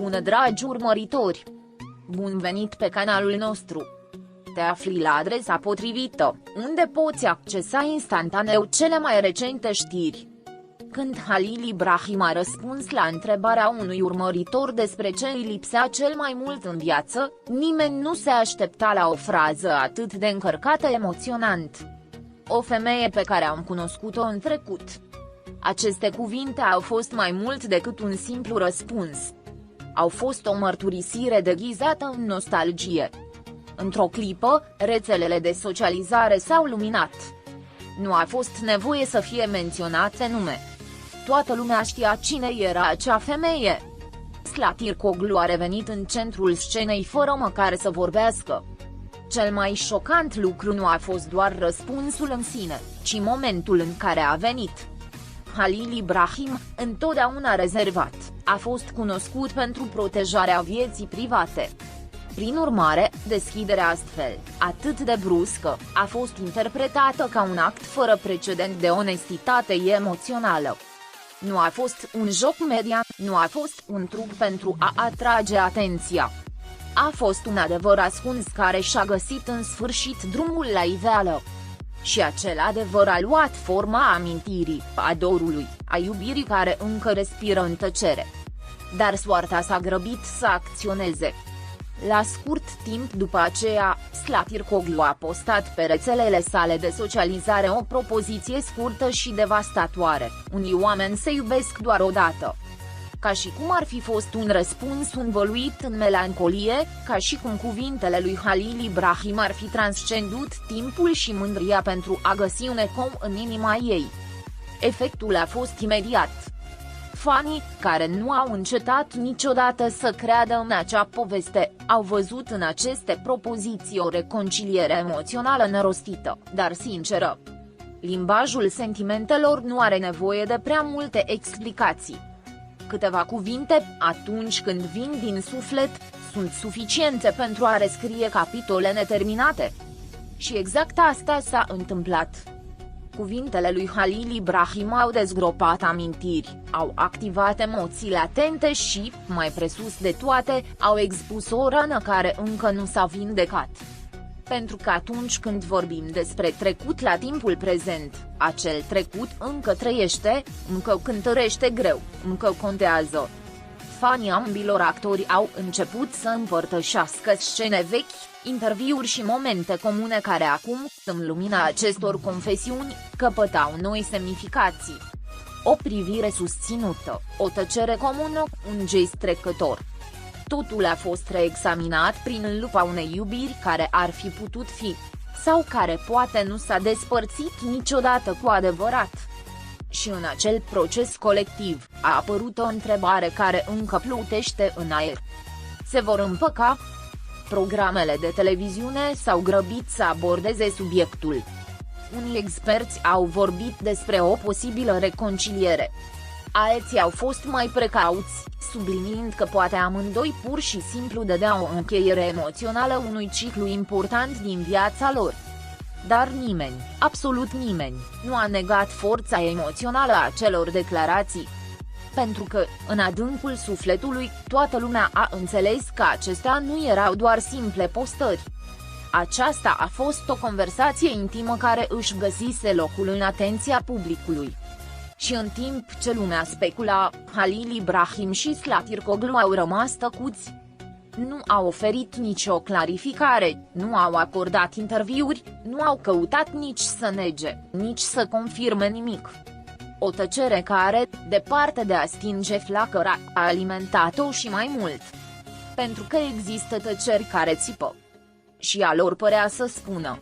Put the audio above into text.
Bună, dragi urmăritori! Bun venit pe canalul nostru! Te afli la adresa potrivită, unde poți accesa instantaneu cele mai recente știri. Când Halil Ibrahim a răspuns la întrebarea unui urmăritor despre ce îi lipsea cel mai mult în viață, nimeni nu se aștepta la o frază atât de încărcată emoționant. O femeie pe care am cunoscut-o în trecut. Aceste cuvinte au fost mai mult decât un simplu răspuns. Au fost o mărturisire deghizată în nostalgie. Într-o clipă, rețelele de socializare s-au luminat. Nu a fost nevoie să fie menționate nume. Toată lumea știa cine era acea femeie. Slatirkoglu a revenit în centrul scenei fără măcar să vorbească. Cel mai șocant lucru nu a fost doar răspunsul în sine, ci momentul în care a venit. Halil Ibrahim, întotdeauna rezervat, a fost cunoscut pentru protejarea vieții private. Prin urmare, deschiderea astfel, atât de bruscă, a fost interpretată ca un act fără precedent de onestitate emoțională. Nu a fost un joc median, nu a fost un truc pentru a atrage atenția. A fost un adevăr ascuns care și-a găsit în sfârșit drumul la iveală. Și acel adevăr a luat forma amintirii, a dorului, a iubirii care încă respiră în tăcere. Dar soarta s-a grăbit să acționeze. La scurt timp după aceea, Slatirkoglu a postat pe rețelele sale de socializare o propoziție scurtă și devastatoare: unii oameni se iubesc doar odată. Ca și cum ar fi fost un răspuns învăluit în melancolie, ca și cum cuvintele lui Halil Ibrahim ar fi transcendut timpul și mândria pentru a găsi un ecou în inima ei. Efectul a fost imediat. Fanii, care nu au încetat niciodată să creadă în acea poveste, au văzut în aceste propoziții o reconciliere emoțională nerostită, dar sinceră. Limbajul sentimentelor nu are nevoie de prea multe explicații. Câteva cuvinte, atunci când vin din suflet, sunt suficiente pentru a rescrie capitole neterminate. Și exact asta s-a întâmplat. Cuvintele lui Halil Ibrahim au dezgropat amintiri, au activat emoții latente și, mai presus de toate, au expus o rană care încă nu s-a vindecat. Pentru că atunci când vorbim despre trecut la timpul prezent, acel trecut încă trăiește, încă cântărește greu, încă contează. Fanii ambilor actori au început să împărtășească scene vechi, interviuri și momente comune care acum, în lumina acestor confesiuni, căpătau noi semnificații. O privire susținută, o tăcere comună, un gest trecător. Totul a fost reexaminat prin lupa unei iubiri care ar fi putut fi, sau care poate nu s-a despărțit niciodată cu adevărat. Și în acel proces colectiv, a apărut o întrebare care încă plutește în aer. Se vor împăca? Programele de televiziune s-au grăbit să abordeze subiectul. Unii experți au vorbit despre o posibilă reconciliere. Alții au fost mai precauți, subliniind că poate amândoi pur și simplu dădeau o încheiere emoțională unui ciclu important din viața lor. Dar nimeni, absolut nimeni, nu a negat forța emoțională a acelor declarații. Pentru că, în adâncul sufletului, toată lumea a înțeles că acestea nu erau doar simple postări. Aceasta a fost o conversație intimă care își găsise locul în atenția publicului. Și în timp ce lumea specula, Halil Ibrahim și Slatirkoglu au rămas tăcuți. Nu au oferit nicio clarificare, nu au acordat interviuri, nu au căutat nici să nege, nici să confirme nimic. O tăcere care, departe de a stinge flacăra, a alimentat-o și mai mult. Pentru că există tăceri care țipă. Și a lor părea să spună: